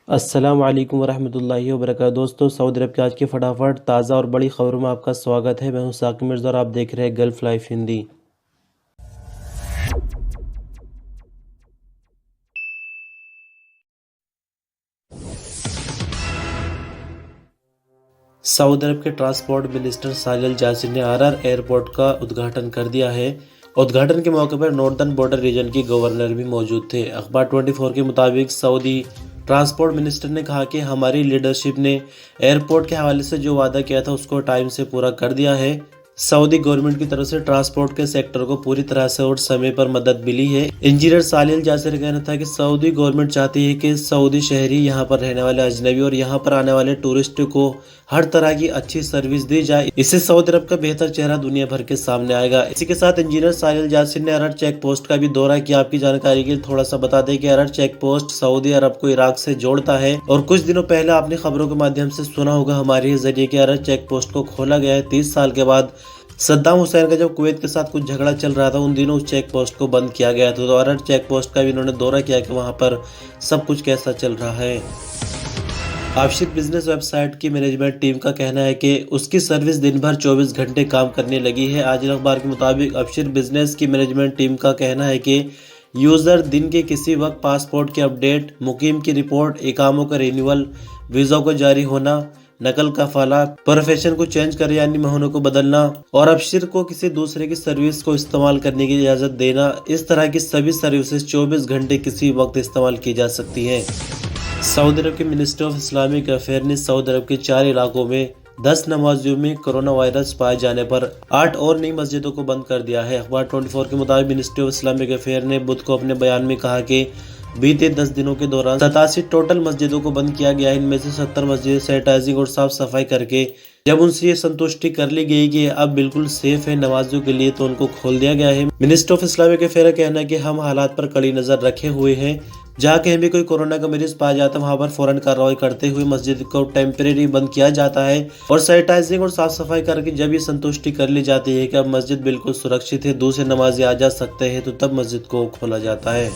अस्सलाम वालेकुम वरहमतुल्लाहि वबरकातुहू। दोस्तों, सऊदी अरब की आज की फटाफट ताज़ा और बड़ी खबरों में आपका स्वागत है। मैं हूं साकिब मिर्ज़ा और आप देख रहे हैं गल्फ लाइफ हिंदी। सऊदी अरब के ट्रांसपोर्ट मिनिस्टर सालिह अल जासिर ने आरआर एयरपोर्ट का उद्घाटन कर दिया है। उद्घाटन के मौके पर नॉर्दर्न बॉर्डर रीजन की गवर्नर भी मौजूद थे। अखबार 24 के मुताबिक सऊदी ट्रांसपोर्ट मिनिस्टर ने कहा कि हमारी लीडरशिप ने एयरपोर्ट के हवाले से जो वादा किया था उसको टाइम से पूरा कर दिया है। सऊदी गवर्नमेंट की तरफ से ट्रांसपोर्ट के सेक्टर को पूरी तरह से और समय पर मदद मिली है। इंजीनियर सालिह अल जासिर का कहना था कि सऊदी गवर्नमेंट चाहती है कि सऊदी शहरी यहाँ पर रहने वाले अजनबी और यहाँ पर आने वाले टूरिस्ट को हर तरह की अच्छी सर्विस दी जाए। इससे सऊदी अरब का बेहतर चेहरा दुनिया भर के सामने आएगा। इसी के साथ इंजीनियर सालिह अल जासिर ने अरर चेक पोस्ट का भी दौरा किया। आपकी जानकारी के लिए थोड़ा सा बता दें कि अरर चेक पोस्ट सऊदी अरब को इराक से जोड़ता है और कुछ दिनों पहले आपने खबरों के माध्यम से सुना होगा हमारे जरिए कि अरर चेक पोस्ट को खोला गया है। 30 साल के बाद सद्दाम हुसैन का जब कुवैत के साथ कुछ झगड़ा चल रहा था उन दिनों उस चेक पोस्ट को बंद किया गया था। तो अरर चेक पोस्ट का भी इन्होंने दौरा किया कि वहां पर सब कुछ कैसा चल रहा है। आबशिर बिजनेस वेबसाइट की मैनेजमेंट टीम का कहना है कि उसकी सर्विस दिन भर 24 घंटे काम करने लगी है। आज अखबार के मुताबिक आबशिर बिजनेस की मैनेजमेंट टीम का कहना है कि यूज़र दिन के किसी वक्त पासपोर्ट के अपडेट, मुकीम की रिपोर्ट, इकामों का रिन्यूअल, वीज़ा को जारी होना, नकल का फाला, प्रोफेशन को चेंज कर यानी महीनों को बदलना और अबशिर को किसी दूसरे की सर्विस को इस्तेमाल करने की इजाज़त देना, इस तरह की सभी सर्विसेज 24 घंटे किसी वक्त इस्तेमाल की जा सकती हैं। सऊदी अरब के मिनिस्ट्री ऑफ इस्लामिक अफेयर ने सऊदी अरब के 4 इलाकों में 10 नमाजियों में कोरोना वायरस पाए जाने पर 8 और नई मस्जिदों को बंद कर दिया है। अखबार 24 के मुताबिक मिनिस्ट्री ऑफ इस्लामिक अफेयर ने बुध को अपने बयान में कहा कि बीते 10 दिनों के दौरान 87 टोटल मस्जिदों को बंद किया गया है। इनमें से 70 मस्जिदें सैनिटाइजिंग और साफ सफाई करके जब उनसे ये संतुष्टि कर ली गई कि अब बिल्कुल सेफ है नमाजियों के लिए तो उनको खोल दिया गया है। मिनिस्टर ऑफ इस्लामिक अफेयर का कहना है कि हम हालात पर कड़ी नजर रखे हुए हैं। जहाँ कहीं भी कोई कोरोना का मरीज पाया जाता है वहाँ पर फौरन कार्रवाई करते हुए मस्जिद को टेम्परेरी बंद किया जाता है और सैनिटाइजिंग और साफ सफाई करके जब ये संतुष्टि कर ली जाती है कि अब मस्जिद बिल्कुल सुरक्षित है, दूसरे नमाजी आ जा सकते हैं, तो तब मस्जिद को खोला जाता है।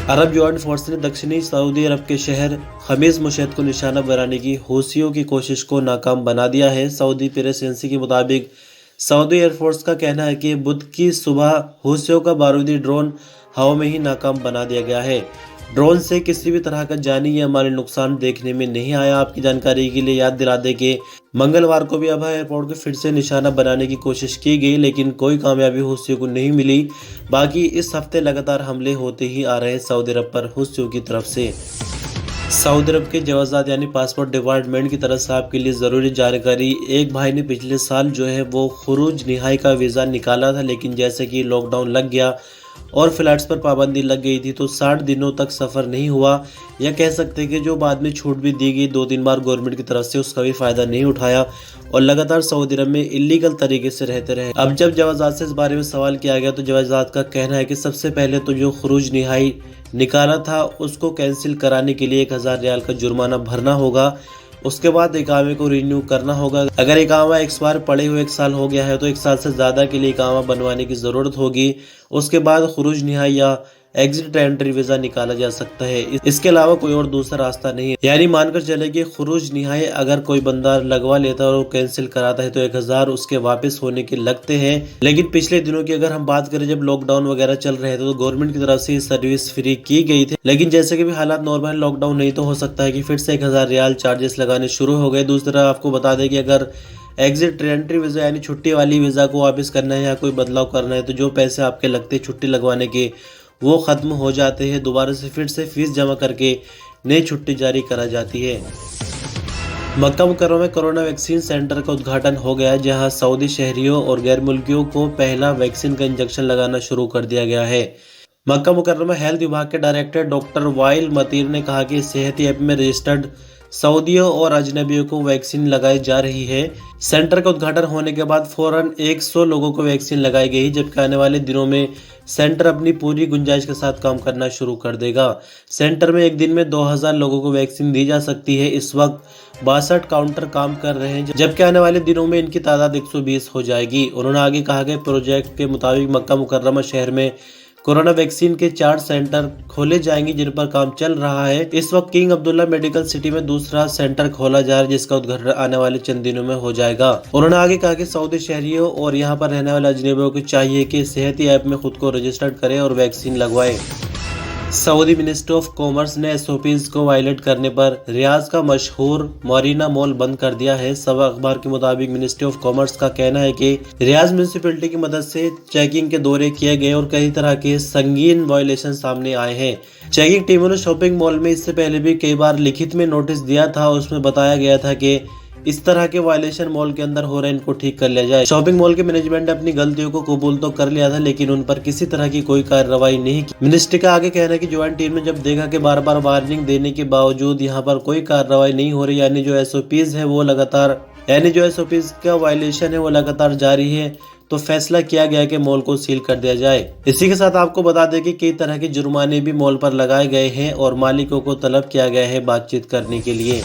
अरब ज्वाइंट फोर्स ने दक्षिणी सऊदी अरब के शहर खमीस मुशैद को निशाना बनाने की हूसियों की कोशिश को नाकाम बना दिया है। सऊदी प्रेस एजेंसी के मुताबिक सऊदी एयरफोर्स का कहना है कि बुध की सुबह हूसियों का बारूदी ड्रोन हवा में ही नाकाम बना दिया गया है। ड्रोन से किसी भी तरह का जानी या माली नुकसान देखने में नहीं आया। आपकी जानकारी के लिए याद दिला दें कि मंगलवार को भी अबहा एयरपोर्ट को फिर से निशाना बनाने की कोशिश की गई लेकिन कोई कामयाबी हूसियों को नहीं मिली। बाकी इस हफ्ते लगातार हमले होते ही आ रहे हैं सऊदी अरब पर हूसियों की तरफ से। सऊदी अरब के जवाजात यानी पासपोर्ट डिपार्टमेंट की तरफ से आपके लिए ज़रूरी जानकारी। एक भाई ने पिछले साल जो है वो खुरूज निहाई का वीज़ा निकाला था लेकिन जैसे कि लॉकडाउन लग गया और फ्लाइट्स पर पाबंदी लग गई थी तो 60 दिनों तक सफ़र नहीं हुआ, या कह सकते हैं कि जो बाद में छूट भी दी गई 2-3 बार गवर्नमेंट की तरफ से उसका भी फ़ायदा नहीं उठाया और लगातार सऊदी अरब में इलीगल तरीके से रहते रहे। अब जब जवाजात से इस बारे में सवाल किया गया तो जवाजात का कहना है कि सबसे पहले तो जो खुरूज निहाई निकाला था उसको कैंसिल कराने के लिए 1000 रियाल का जुर्माना भरना होगा। उसके बाद इकामे को रिन्यू करना होगा। अगर इकामा एक्सपायर पड़े हुए 1 साल हो गया है तो 1 साल से ज़्यादा के लिए इकामा बनवाने की ज़रूरत होगी। उसके बाद खुरूज निहाई या एग्जिट एंट्री वीज़ा निकाला जा सकता है। इसके अलावा कोई और दूसरा रास्ता नहीं है। यानी मानकर चले कि खुरूज निहाई अगर कोई बंदा लगवा लेता है और वो कैंसिल कराता है तो 1000 उसके वापस होने के लगते हैं। लेकिन पिछले दिनों की अगर हम बात करें जब लॉकडाउन वगैरह चल रहे थे तो गवर्नमेंट की तरफ से सर्विस फ्री की गई थी लेकिन जैसे कि भी हालात नॉर्मल लॉकडाउन नहीं तो हो सकता है कि फिर से 1000 रियाल चार्जेस लगाने शुरू हो गए। दूसरी तरफ आपको बता दें कि अगर एग्जिट एंट्री वीज़ा यानी छुट्टी वाली वीज़ा को वापस करना है या कोई बदलाव करना है तो जो पैसे आपके लगते हैं छुट्टी लगवाने के वो ख़त्म हो जाते हैं। दोबारा से फिर से फीस जमा करके नई छुट्टी जारी करा जाती है। मक्का मुकर्रमा में कोरोना वैक्सीन सेंटर का उद्घाटन हो गया जहां सऊदी शहरियों और गैर मुल्कियों को पहला वैक्सीन का इंजेक्शन लगाना शुरू कर दिया गया है। मक्का मुकर्रमा हेल्थ विभाग के डायरेक्टर डॉक्टर वाइल मतीर ने कहा कि सेहत ऐप में रजिस्टर्ड सऊदियों और अजनबियों को वैक्सीन लगाई जा रही है। सेंटर का उद्घाटन होने के बाद फौरन 100 लोगों को वैक्सीन लगाई गई जबकि आने वाले दिनों में सेंटर अपनी पूरी गुंजाइश के साथ काम करना शुरू कर देगा। सेंटर में एक दिन में 2000 लोगों को वैक्सीन दी जा सकती है। इस वक्त 62 काउंटर काम कर रहे हैं जबकि आने वाले दिनों में इनकी तादाद 120 हो जाएगी। उन्होंने आगे कहा कि प्रोजेक्ट के मुताबिक मक्का मुकर्रमा शहर में कोरोना वैक्सीन के 4 सेंटर खोले जाएंगे जिन पर काम चल रहा है। इस वक्त किंग अब्दुल्ला मेडिकल सिटी में दूसरा सेंटर खोला जा रहा है जिसका उद्घाटन आने वाले चंद दिनों में हो जाएगा। उन्होंने आगे कहा कि सऊदी शहरियों और यहाँ पर रहने वाले अजनबियों को चाहिए कि सेहती ऐप में खुद को रजिस्टर्ड करें और वैक्सीन लगवाएं। सऊदी मिनिस्ट्री ऑफ कॉमर्स ने एसओपीज को वायलेट करने पर रियाज का मशहूर मरीना मॉल बंद कर दिया है। सबा अखबार के मुताबिक मिनिस्ट्री ऑफ कॉमर्स का कहना है कि रियाज म्यूनिसिपैलिटी की मदद से चेकिंग के दौरे किए गए और कई तरह के संगीन वायलेशन सामने आए हैं। चेकिंग टीमों ने शॉपिंग मॉल में इससे पहले भी कई बार लिखित में नोटिस दिया था। उसमें बताया गया था कि इस तरह के वायलेशन मॉल के अंदर हो रहे हैं, इनको ठीक कर लिया जाए। शॉपिंग मॉल के मैनेजमेंट ने अपनी गलतियों को कबूल तो कर लिया था लेकिन उन पर किसी तरह की कोई कार्रवाई नहीं की। मिनिस्ट्री का आगे कहना है कि ज्वाइंट टीम ने जब देखा कि बार बार वार्निंग देने के बावजूद यहाँ पर कोई कार्रवाई नहीं हो रही, यानी जो एसओपीज का वायलेशन है वो लगातार जारी है, तो फैसला किया गया कि मॉल को सील कर दिया जाए। इसी के साथ आपको बता दें कि कई तरह के जुर्माने भी मॉल पर लगाए गए हैं और मालिकों को तलब किया गया है बातचीत करने के लिए।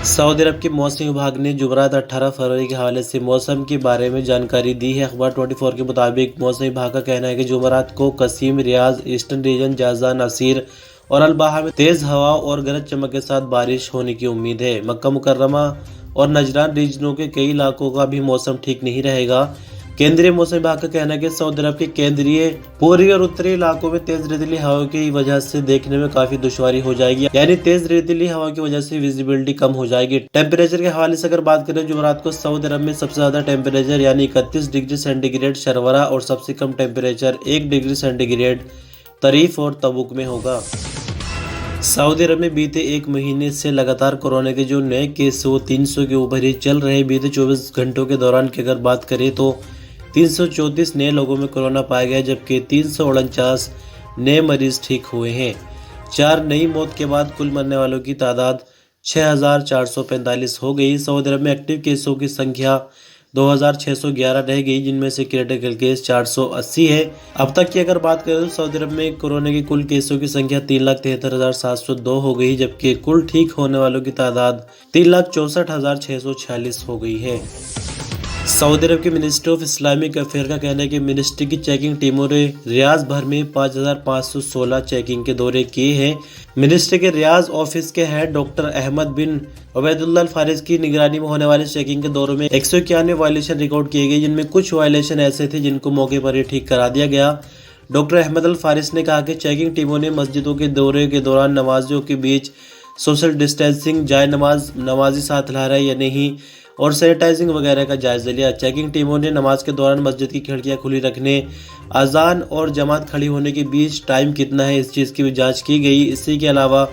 सऊदी अरब के मौसम विभाग ने जुमेरात 18 फरवरी के हवाले से मौसम के बारे में जानकारी दी है। अखबार 24 के मुताबिक मौसम विभाग का कहना है कि जुमेरात को कसीम, रियाज, ईस्टर्न रीजन, जाजा, नसीर और अलबाहा में तेज हवा और गरज चमक के साथ बारिश होने की उम्मीद है। मक्का मुकर्रमा और नजरान रीजनों के कई इलाकों का भी मौसम ठीक नहीं रहेगा। केंद्रीय मौसम विभाग का कहना है कि सऊदी अरब के केंद्रीय, पूर्वी और उत्तरी इलाकों में तेज रेतीली हवा की वजह से देखने में काफी दुश्वारी हो जाएगी, यानी तेज रेतीली हवा की वजह से विजिबिलिटी कम हो जाएगी। टेम्परेचर के हवाले से अगर बात करें, जुमेरात को सऊदी अरब में सबसे ज्यादा टेम्परेचर यानी 31 डिग्री सेंटीग्रेड शरवरा और सबसे कम टेम्परेचर 1 डिग्री सेंटीग्रेड तरीफ और तबुक में होगा। सऊदी अरब में बीते एक महीने से लगातार कोरोना के जो नए केस वो 300 के ऊपर ही चल रहे। बीते 24 घंटों के दौरान की अगर बात करें तो 334 नए लोगों में कोरोना पाया गया, जबकि 349 नए मरीज ठीक हुए हैं। 4 नई मौत के बाद कुल मरने वालों की तादाद 6445 हो गई। सऊदी अरब में एक्टिव केसों की संख्या 2611 रह गई, जिनमें से क्रिटिकल केस 480 है। अब तक की अगर बात करें तो सऊदी अरब में कोरोना के कुल केसों की संख्या 3,73,702 हो गई, जबकि कुल ठीक होने वालों की तादाद 3,64,646 हो गई है। सऊदी अरब के मिनिस्ट्री ऑफ इस्लामिक अफेयर का कहना है कि मिनिस्ट्री की चेकिंग टीमों ने रियाज भर में 5,516 चेकिंग के दौरे किए हैं। मिनिस्ट्री के रियाज ऑफिस के हेड डॉक्टर अहमद बिन उबैदुल्ला अल फारिस की निगरानी में होने वाले चेकिंग के दौरों में 191 वायलेशन रिकॉर्ड किए गए, जिनमें कुछ वायलेशन ऐसे थे जिनको मौके पर ही ठीक करा दिया गया। डॉक्टर अहमद अल फारिस ने कहा कि चेकिंग टीमों ने मस्जिदों के दौरे के दौरान नमाजियों के बीच सोशल डिस्टेंसिंग, जाए नमाजी साथ ला रहा है या नहीं और सैनिटाइजिंग वगैरह का जायजा लिया। चेकिंग टीमों ने नमाज के दौरान मस्जिद की खिड़कियां खुली रखने, अजान और जमात खड़ी होने के बीच टाइम कितना है, इस चीज़ की भी जांच की गई। इसी के अलावा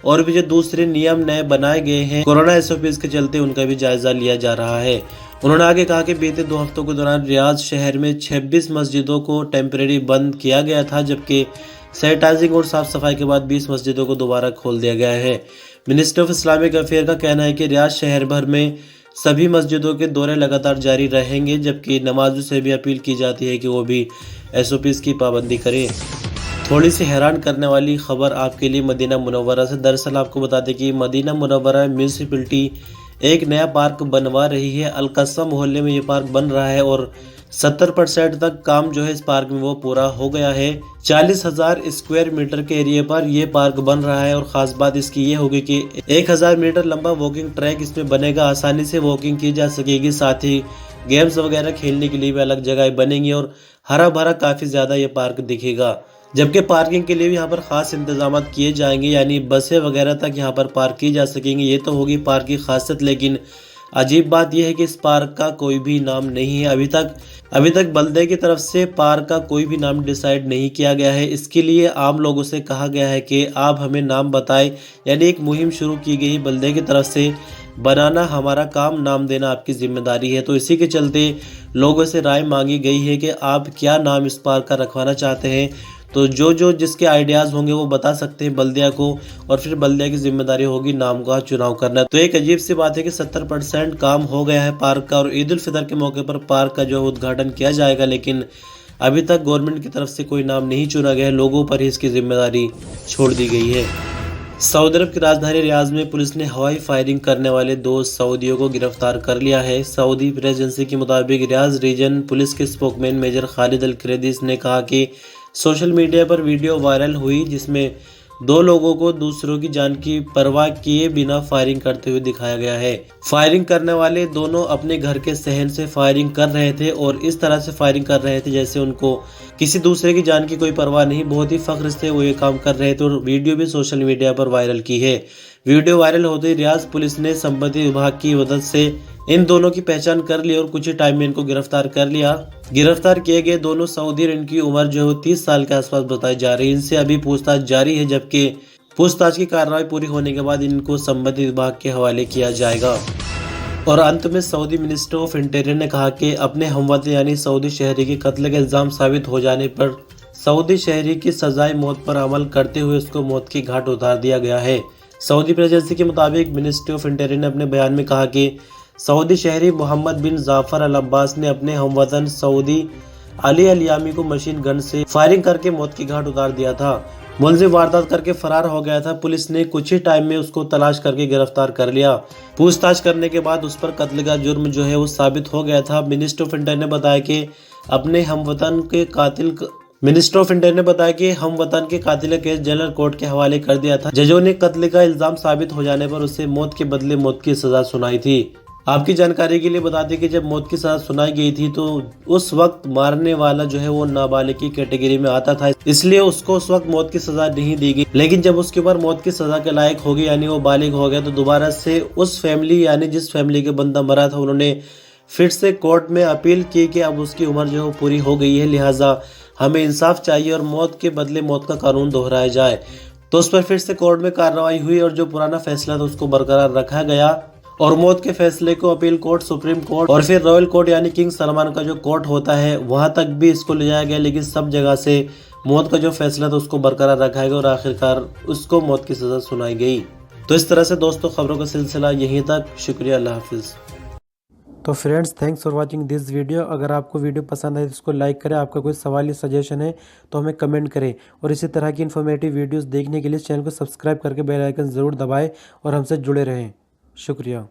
और भी जो दूसरे नियम नए बनाए गए हैं कोरोना एसओपीज के चलते, उनका भी जायजा लिया जा रहा है। उन्होंने आगे कहा कि बीते 2 हफ्तों के दौरान रियाज शहर में 26 मस्जिदों को टेम्परेरी बंद किया गया था, जबकि सैनिटाइजिंग और साफ सफाई के बाद 20 मस्जिदों को दोबारा खोल दिया गया है। मिनिस्ट्री ऑफ इस्लामिक अफेयर का कहना है कि रियाज शहर भर में सभी मस्जिदों के दौरे लगातार जारी रहेंगे, जबकि नमाजों से भी अपील की जाती है कि वो भी एसओपीज की पाबंदी करें। थोड़ी सी हैरान करने वाली खबर आपके लिए मदीना मुनव्वरा से। दरअसल आपको बता दें कि मदीना मुनव्वरा म्यूनिसिपैलिटी एक नया पार्क बनवा रही है। अलकस्सा मोहल्ले में ये पार्क बन रहा है और 70% तक काम जो है इस पार्क में वो पूरा हो गया है। 40,000 स्क्वायर मीटर के एरिया पर ये पार्क बन रहा है और ख़ास बात इसकी ये होगी कि 1,000 मीटर लंबा वॉकिंग ट्रैक इसमें बनेगा, आसानी से वॉकिंग की जा सकेगी। साथ ही गेम्स वगैरह खेलने के लिए भी अलग जगह बनेंगी और हरा भरा काफ़ी ज़्यादा ये पार्क दिखेगा। जबकि पार्किंग के लिए भी यहाँ पर ख़ास इंतजाम किए जाएंगे, यानी बसें वगैरह तक यहाँ पर पार्क की जा सकेंगी। ये तो होगी पार्क की खासियत, लेकिन अजीब बात यह है कि इस पार्क का कोई भी नाम नहीं है। अभी तक बल्दे की तरफ से पार्क का कोई भी नाम डिसाइड नहीं किया गया है। इसके लिए आम लोगों से कहा गया है कि आप हमें नाम बताएं, यानी एक मुहिम शुरू की गई बल्दे की तरफ से, बनाना हमारा काम, नाम देना आपकी जिम्मेदारी है। तो इसी के चलते लोगों से राय मांगी गई है कि आप क्या नाम इस पार्क का रखवाना चाहते हैं। तो जो जिसके आइडियाज़ होंगे वो बता सकते हैं बल्दिया को, और फिर बल्दिया की जिम्मेदारी होगी नाम का चुनाव करना। तो एक अजीब सी बात है कि 70% काम हो गया है पार्क का और ईद उल फितर के मौके पर पार्क का जो उद्घाटन किया जाएगा, लेकिन अभी तक गवर्नमेंट की तरफ से कोई नाम नहीं चुना गया है, लोगों पर ही इसकी जिम्मेदारी छोड़ दी गई है। सऊदी अरब की राजधानी रियाज में पुलिस ने हवाई फायरिंग करने वाले 2 सऊदियों को गिरफ्तार कर लिया है। सऊदी प्रेस एजेंसी के मुताबिक रियाज रीजन पुलिस के स्पोकमैन मेजर खालिद अल क्रेदिस ने कहा कि सोशल मीडिया पर वीडियो वायरल हुई जिसमें दो लोगों को दूसरों की जान की परवाह किए बिना फायरिंग करते हुए दिखाया गया है। फायरिंग करने वाले दोनों अपने घर के सहन से फायरिंग कर रहे थे और इस तरह से फायरिंग कर रहे थे जैसे उनको किसी दूसरे की जान की कोई परवाह नहीं, बहुत ही फख्र से वो ये काम कर रहे थे और वीडियो भी सोशल मीडिया पर वायरल की है। वीडियो वायरल होते ही रियाज पुलिस ने संबंधित विभाग की मदद से इन दोनों की पहचान कर ली और कुछ ही टाइम में इनको गिरफ्तार कर लिया। गिरफ्तार किए गए दोनों सऊदी और इनकी उम्र जो है 30 साल के आसपास बताई जा रही है। इनसे अभी पूछताछ जारी है, जबकि पूछताछ की कार्रवाई पूरी होने के बाद इनको संबंधित विभाग के हवाले किया जाएगा। और अंत में सऊदी मिनिस्टर ऑफ इंटीरियर ने कहा कि अपने हमवतन यानी सऊदी शहरी के कत्ल का इल्जाम साबित हो जाने पर सऊदी शहरी की सजाए मौत पर अमल करते हुए उसको मौत की घाट उतार दिया गया है। सऊदी प्रेस एजेंसी के मुताबिक मिनिस्ट्री ऑफ इंटीरियर ने अपने बयान में कहा कि सऊदी शहरी मोहम्मद बिन जाफर अल अब्बास ने अपने हमवतन सऊदी अली अल यामी को मशीन गन से फायरिंग करके मौत की घाट उतार दिया था। मुलजिम वारदात करके फरार हो गया था। पुलिस ने कुछ ही टाइम में उसको तलाश करके गिरफ्तार कर लिया। पूछताछ करने के बाद उस पर कत्ल का जुर्म जो है वो साबित हो गया था। मिनिस्टर ऑफ इंटीरियर ने बताया कि अपने हमवतन के कातिल का केस जनरल कोर्ट के हवाले कर दिया था। जजों ने कत्ल का इल्जाम साबित हो जाने पर उसे मौत के बदले मौत की सजा सुनाई थी। आपकी जानकारी के लिए बता दें कि जब मौत की सजा सुनाई गई थी तो उस वक्त मारने वाला जो है वो नाबालिग की कैटेगरी में आता था, इसलिए उसको उस वक्त मौत की सजा नहीं दी गई। लेकिन जब उसके ऊपर मौत की सजा के लायक हो गई यानी वो बालिग हो गया तो दोबारा से उस फैमिली यानी जिस फैमिली के बंदा मरा था उन्होंने फिर से कोर्ट में अपील की कि अब उसकी उम्र जो है पूरी हो गई है, लिहाजा हमें इंसाफ चाहिए और मौत के बदले मौत का कानून दोहराया जाए। तो उस पर फिर से कोर्ट में कार्रवाई हुई और जो पुराना फैसला था उसको बरकरार रखा गया और मौत के फैसले को अपील कोर्ट, सुप्रीम कोर्ट और फिर रॉयल कोर्ट यानी किंग सलमान का जो कोर्ट होता है वहां तक भी इसको ले जाया गया। लेकिन सब जगह से मौत का जो फैसला था उसको बरकरार रखा गया और आखिरकार उसको मौत की सजा सुनाई गई। तो इस तरह से दोस्तों खबरों का सिलसिला यहीं तक। शुक्रिया, अल्लाह हाफिज़। तो friends, thanks for watching this video. अगर आपको वीडियो पसंद आए तो इसको लाइक करें। आपका कोई सवाल या सजेशन है तो हमें कमेंट करें और इसी तरह की इन्फॉर्मेटिव वीडियोस देखने के लिए इस चैनल को सब्सक्राइब करके बेल आइकन ज़रूर दबाएं और हमसे जुड़े रहें। शुक्रिया।